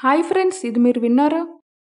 Hi friends, ఇది మీరు విన్నారా?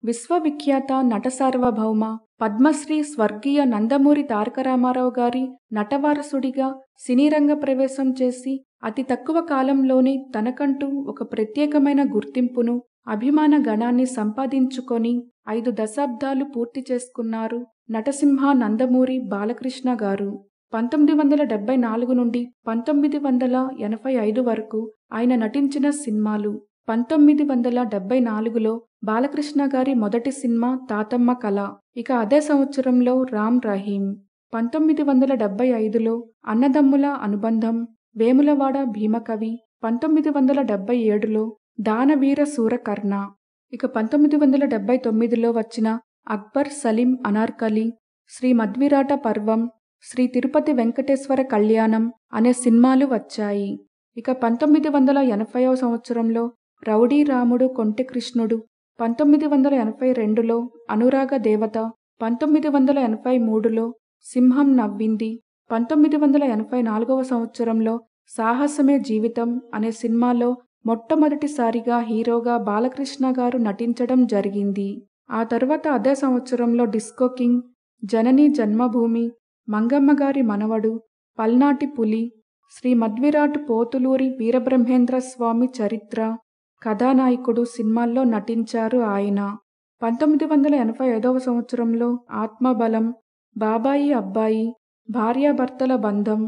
విశ్వవిఖ్యాత నట సార్వభౌమ పద్మశ్రీ స్వర్గీయ నందమూరి తారక రామారావు గారి నటవారసుడిగా సినీ రంగ ప్రవేశం చేసి అతి తక్కువ కాలంలోనే తనకంటూ ఒక ప్రత్యేకమైన గుర్తింపును, అభిమాన గణాన్ని సంపాదించుకొని 5 దశాబ్దాలు పూర్తి చేసుకున్నారు నటసింహ నందమూరి బాలకృష్ణ గారు. 1974 నుండి 1985 వరకు ఆయన నటించిన సినిమాలు. 1974లో బాలకృష్ణ గారి మొదటి సినిమా తాతమ్మ కళ. ఇక అదే సంవత్సరంలో రామ్ రహీం. 1975లో అన్నదమ్ముల అనుబంధం, వేములవాడ భీమకవి. 1977లో దానవీర శూరకర్ణ. ఇక 1979లో వచ్చిన అక్బర్ సలీం అనార్కలి, శ్రీ మధ్విరాట పర్వం, శ్రీ తిరుపతి వెంకటేశ్వర కళ్యాణం అనే సినిమాలు వచ్చాయి. ఇక 1980వ సంవత్సరంలో రౌడీ రాముడు కొంటె కృష్ణుడు. 1982లో అనురాగ దేవత. 1983లో సింహం నవ్వింది. 1984వ సంవత్సరంలో సాహసమే జీవితం అనే సినిమాలో మొట్టమొదటిసారిగా హీరోగా బాలకృష్ణ గారు నటించడం జరిగింది. ఆ తర్వాత అదే సంవత్సరంలో డిస్కో కింగ్, జనని జన్మభూమి, మంగమ్మ గారి మనవడు, పల్నాటి పులి, శ్రీ మధ్విరాట్ పోతులూరి వీరబ్రహ్మేంద్ర స్వామి చరిత్ర, కథానాయకుడు సినిమాల్లో నటించారు ఆయన. 1985వ సంవత్సరంలో ఆత్మబలం, బాబాయి అబ్బాయి, భార్యాభర్తల బంధం,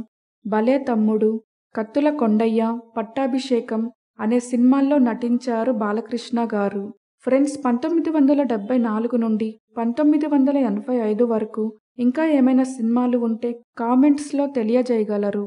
భలే తమ్ముడు, కత్తుల కొండయ్య, పట్టాభిషేకం అనే సినిమాల్లో నటించారు బాలకృష్ణ గారు. ఫ్రెండ్స్, 1974 నుండి 1985 వరకు ఇంకా ఏమైనా సినిమాలు ఉంటే కామెంట్స్లో తెలియజేయగలరు.